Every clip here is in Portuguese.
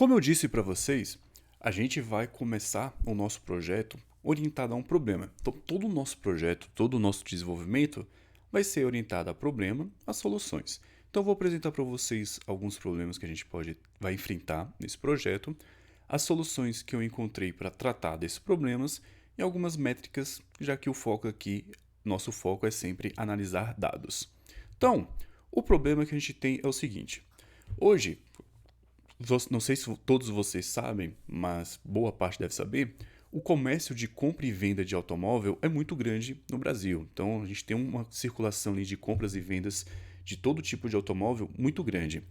Como eu disse para vocês, a gente vai começar o nosso projeto orientado a um problema. Então, todo o nosso projeto, todo o nosso desenvolvimento vai ser orientado a problema, a soluções. Então, eu vou apresentar para vocês alguns problemas que a gente vai enfrentar nesse projeto, as soluções que eu encontrei para tratar desses problemas e algumas métricas, já que nosso foco é sempre analisar dados. Então, o problema que a gente tem é o seguinte: hoje, não sei se todos vocês sabem, mas boa parte deve saber, o comércio de compra e venda de automóvel é muito grande no Brasil. Então a gente tem uma circulação ali de compras e vendas de todo tipo de automóvel muito grande.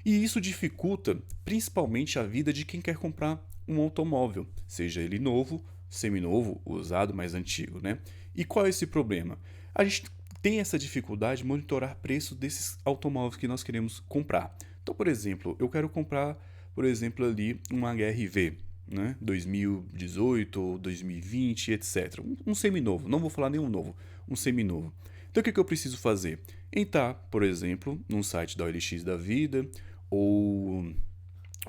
E isso dificulta principalmente a vida de quem quer comprar um automóvel, seja ele novo, seminovo, usado, mais antigo, né? E qual é esse problema? A gente tem essa dificuldade de monitorar preço desses automóveis que nós queremos comprar. Então, por exemplo, eu quero comprar, por exemplo, ali um HR-V, né? 2018, 2020, etc. Um seminovo, não vou falar nenhum novo, um seminovo. Então, o que eu preciso fazer? Entrar, por exemplo, num site da OLX da vida ou,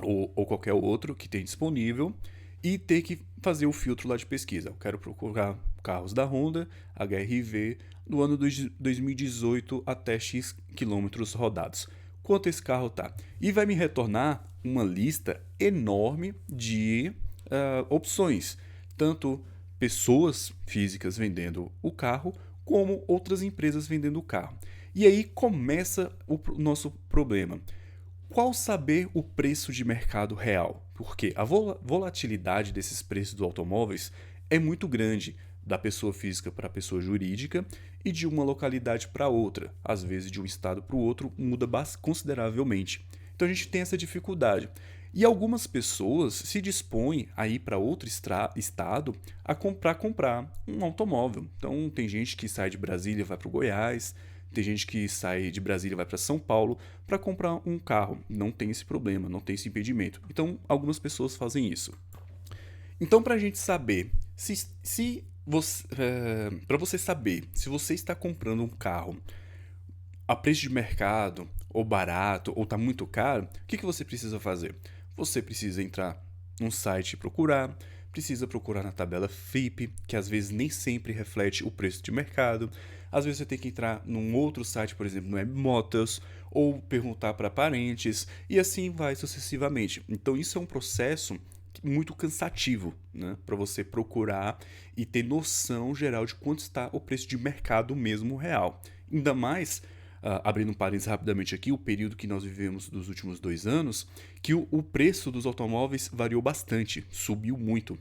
ou qualquer outro que tem disponível e ter que fazer o filtro lá de pesquisa. Eu quero procurar carros da Honda, HR-V, do ano de 2018 até X quilômetros rodados. Quanto esse carro tá? E vai me retornar uma lista enorme de opções, tanto pessoas físicas vendendo o carro, como outras empresas vendendo o carro. E aí começa o nosso problema. Qual saber o preço de mercado real? Porque a volatilidade desses preços dos automóveis é muito grande, da pessoa física para a pessoa jurídica e de uma localidade para outra. Às vezes, de um estado para o outro, muda consideravelmente. Então, a gente tem essa dificuldade. E algumas pessoas se dispõem a ir para outro estado a comprar um automóvel. Então, tem gente que sai de Brasília e vai para o Goiás, tem gente que sai de Brasília e vai para São Paulo para comprar um carro. Não tem esse problema, não tem esse impedimento. Então, algumas pessoas fazem isso. Então, para a gente saber se você, para você saber se você está comprando um carro a preço de mercado, ou barato, ou está muito caro, o que você precisa fazer? Você precisa entrar num site e procurar, precisa procurar na tabela FIPE, que às vezes nem sempre reflete o preço de mercado. Às vezes você tem que entrar num outro site, por exemplo, no Webmotors, ou perguntar para parentes, e assim vai sucessivamente. Então isso é um processo muito cansativo, né, para você procurar e ter noção geral de quanto está o preço de mercado mesmo real. Ainda mais, abrindo um parênteses rapidamente aqui, o período que nós vivemos dos últimos 2 anos, que o preço dos automóveis variou bastante, subiu muito,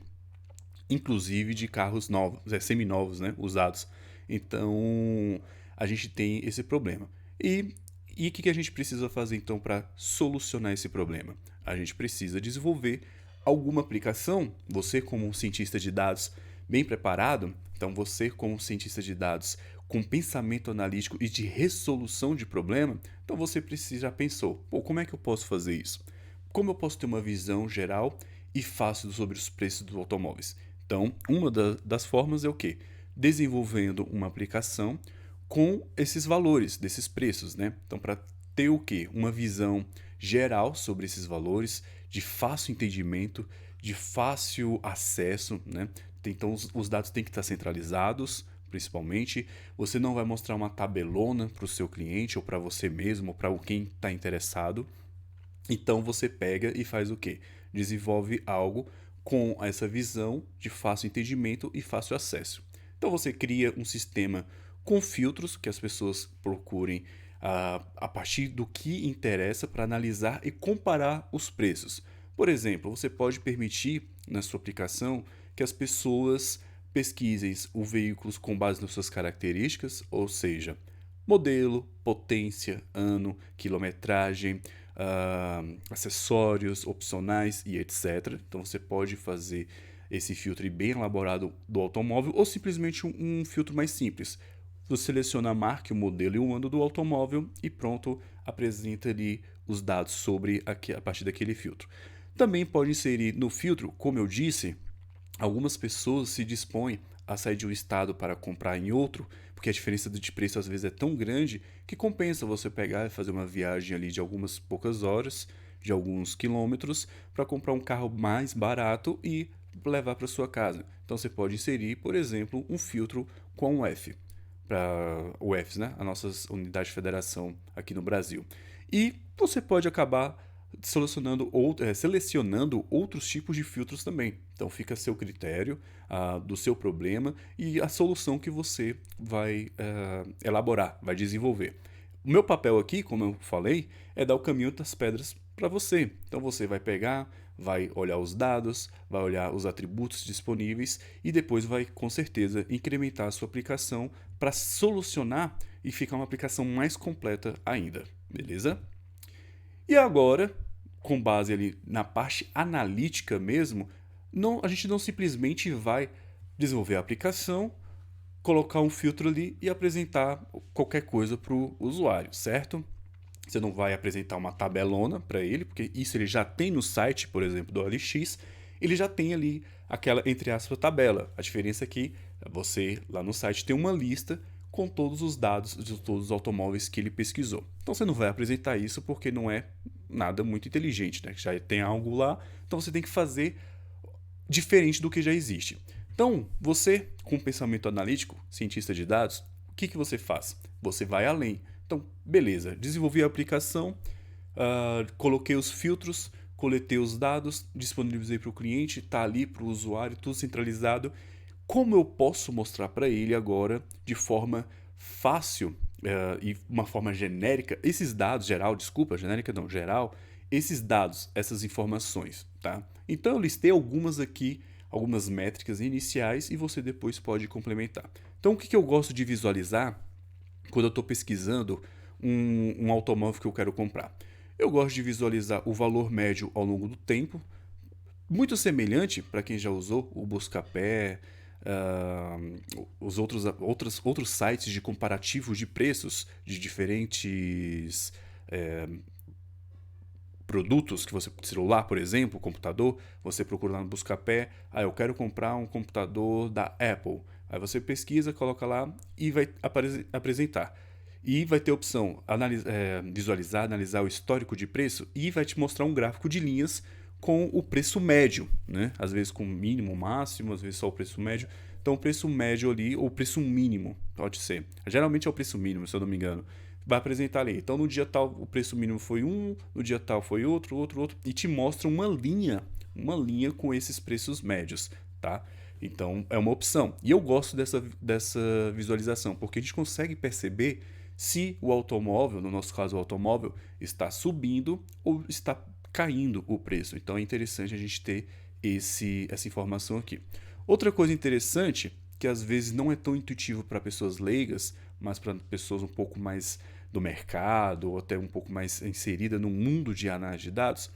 inclusive de carros novos, seminovos, né, usados. Então, a gente tem esse problema. E o que a gente precisa fazer então para solucionar esse problema? A gente precisa desenvolver alguma aplicação. Você, como um cientista de dados bem preparado, então você, como um cientista de dados com pensamento analítico e de resolução de problema, então você já pensou: pô, como é que eu posso fazer isso? Como eu posso ter uma visão geral e fácil sobre os preços dos automóveis? Então, uma das formas é o quê? Desenvolvendo uma aplicação com esses valores, desses preços, né? Então, para ter o quê? Uma visão geral sobre esses valores, de fácil entendimento, de fácil acesso, né? Então, os dados têm que estar centralizados, principalmente. Você não vai mostrar uma tabelona para o seu cliente, ou para você mesmo, ou para quem está interessado. Então, você pega e faz o quê? Desenvolve algo com essa visão de fácil entendimento e fácil acesso. Então, você cria um sistema com filtros que as pessoas procurem a partir do que interessa para analisar e comparar os preços. Por exemplo, você pode permitir na sua aplicação que as pessoas pesquisem os veículos com base nas suas características, ou seja, modelo, potência, ano, quilometragem, acessórios opcionais e etc. Então você pode fazer esse filtro bem elaborado do automóvel ou simplesmente um filtro mais simples. Você seleciona a marca, o modelo e o ano do automóvel e pronto, apresenta ali os dados sobre a partir daquele filtro. Também pode inserir no filtro, como eu disse, algumas pessoas se dispõem a sair de um estado para comprar em outro, porque a diferença de preço às vezes é tão grande que compensa você pegar e fazer uma viagem ali de algumas poucas horas, de alguns quilômetros para comprar um carro mais barato e levar para sua casa. Então você pode inserir, por exemplo, um filtro com UF, para UFs, né? A nossa unidade de federação aqui no Brasil. E você pode acabar selecionando outros tipos de filtros também. Então fica a seu critério, do seu problema e a solução que você vai elaborar, vai desenvolver. O meu papel aqui, como eu falei, é dar o caminho das pedras para você. Então você vai pegar, vai olhar os dados, vai olhar os atributos disponíveis e depois vai, com certeza, incrementar a sua aplicação para solucionar e ficar uma aplicação mais completa ainda, beleza? E agora, com base ali na parte analítica mesmo, a gente não simplesmente vai desenvolver a aplicação, colocar um filtro ali e apresentar qualquer coisa para o usuário, certo? Você não vai apresentar uma tabelona para ele, porque isso ele já tem no site, por exemplo, do OLX, ele já tem ali aquela, entre aspas, tabela. A diferença é que você, lá no site, tem uma lista com todos os dados de todos os automóveis que ele pesquisou. Então você não vai apresentar isso porque não é nada muito inteligente, né? Já tem algo lá, então você tem que fazer diferente do que já existe. Então, você, com pensamento analítico, cientista de dados, o que você faz? Você vai além. Então, beleza, desenvolvi a aplicação, coloquei os filtros, coletei os dados, disponibilizei para o cliente, está ali para o usuário, tudo centralizado. Como eu posso mostrar para ele agora, de forma fácil e uma forma genérica, esses dados, geral, esses dados, essas informações, tá? Então eu listei algumas aqui, algumas métricas iniciais e você depois pode complementar. Então o que eu gosto de visualizar quando eu estou pesquisando um automóvel que eu quero comprar? Eu gosto de visualizar o valor médio ao longo do tempo, muito semelhante para quem já usou o Buscapé, os outros sites de comparativos de preços de diferentes produtos que você, celular, por exemplo, computador, você procura lá no Buscapé, eu quero comprar um computador da Apple. Aí você pesquisa, coloca lá e vai apresentar. E vai ter a opção visualizar, analisar o histórico de preço e vai te mostrar um gráfico de linhas com o preço médio, né? Às vezes com mínimo, máximo, às vezes só o preço médio. Então o preço médio ali, ou o preço mínimo, pode ser. Geralmente é o preço mínimo, se eu não me engano. Vai apresentar ali. Então no dia tal o preço mínimo foi um, no dia tal foi outro, e te mostra uma linha com esses preços médios, tá? Então é uma opção. E eu gosto dessa visualização, porque a gente consegue perceber se o automóvel, no nosso caso o automóvel, está subindo ou está caindo o preço. Então é interessante a gente ter essa informação aqui. Outra coisa interessante, que às vezes não é tão intuitivo para pessoas leigas, mas para pessoas um pouco mais do mercado, ou até um pouco mais inserida no mundo de análise de dados,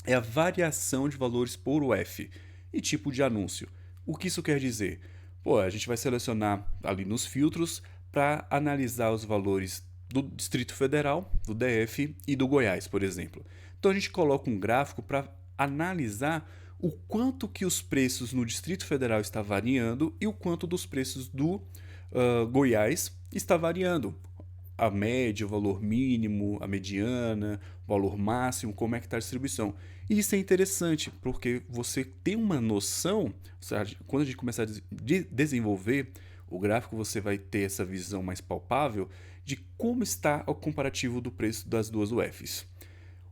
é a variação de valores por UF e tipo de anúncio. O que isso quer dizer? A gente vai selecionar ali nos filtros para analisar os valores do Distrito Federal, do DF e do Goiás, por exemplo. Então a gente coloca um gráfico para analisar o quanto que os preços no Distrito Federal está variando e o quanto dos preços do Goiás está variando. A média, o valor mínimo, a mediana, o valor máximo, como é que está a distribuição. E isso é interessante, porque você tem uma noção, quando a gente começar a desenvolver o gráfico, você vai ter essa visão mais palpável de como está o comparativo do preço das duas UFs.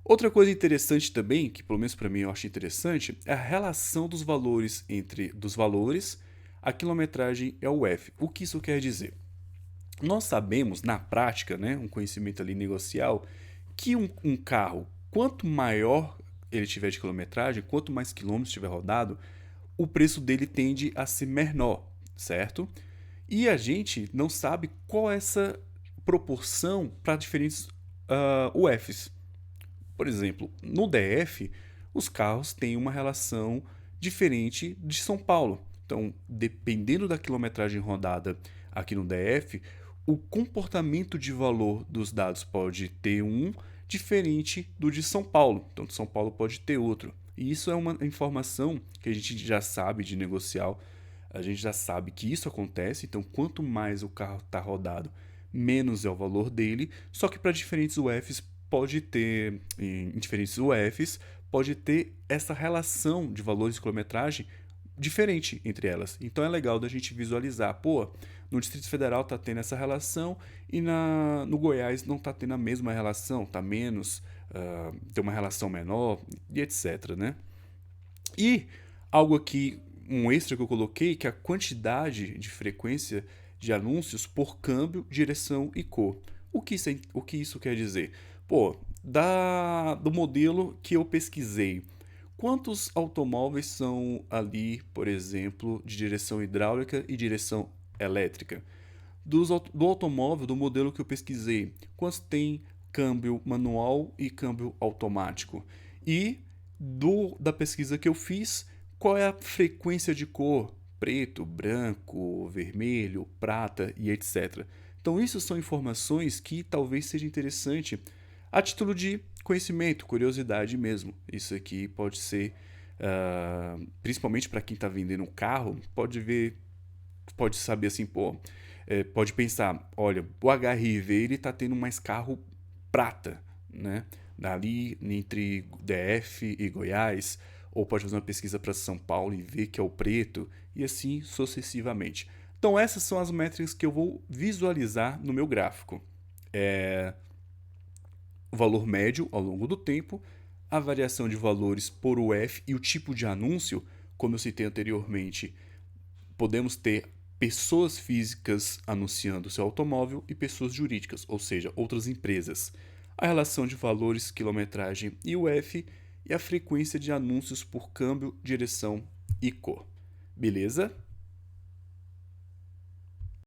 Outra coisa interessante também, que pelo menos para mim eu acho interessante, é a relação dos valores a quilometragem e a UF. O que isso quer dizer? Nós sabemos, na prática, né, um conhecimento ali negocial, que um carro, quanto maior ele tiver de quilometragem, quanto mais quilômetros tiver rodado, o preço dele tende a ser menor, certo? E a gente não sabe qual é essa proporção para diferentes UFs. Por exemplo, no DF, os carros têm uma relação diferente de São Paulo. Então, dependendo da quilometragem rodada aqui no DF, o comportamento de valor dos dados pode ter um diferente do de São Paulo. Então, de São Paulo pode ter outro. E isso é uma informação que a gente já sabe de negocial, a gente já sabe que isso acontece. Então, quanto mais o carro está rodado, menos é o valor dele. Só que para diferentes UFs pode ter, em diferentes UFs, pode ter essa relação de valores de quilometragem diferente entre elas. Então é legal da gente visualizar, pô, no Distrito Federal tá tendo essa relação e no Goiás não tá tendo a mesma relação, tá menos, tem uma relação menor e etc, né? E algo aqui, um extra que eu coloquei, que é a quantidade de frequência de anúncios por câmbio, direção e cor. O que isso quer dizer? Pô, do modelo que eu pesquisei, quantos automóveis são ali, por exemplo, de direção hidráulica e direção elétrica? Do automóvel, do modelo que eu pesquisei, quantos tem câmbio manual e câmbio automático? E da pesquisa que eu fiz, qual é a frequência de cor? Preto, branco, vermelho, prata e etc. Então, isso são informações que talvez seja interessante a título de conhecimento, curiosidade mesmo. Isso aqui pode ser, principalmente para quem está vendendo um carro, pode saber assim, pô, pode pensar, olha, o HRV ele tá tendo mais carro prata, né? Ali entre DF e Goiás, ou pode fazer uma pesquisa para São Paulo e ver que é o preto, e assim sucessivamente. Então essas são as métricas que eu vou visualizar no meu gráfico. O valor médio ao longo do tempo, a variação de valores por UF e o tipo de anúncio, como eu citei anteriormente, podemos ter pessoas físicas anunciando seu automóvel e pessoas jurídicas, ou seja, outras empresas. A relação de valores, quilometragem e UF e a frequência de anúncios por câmbio, direção e cor. Beleza?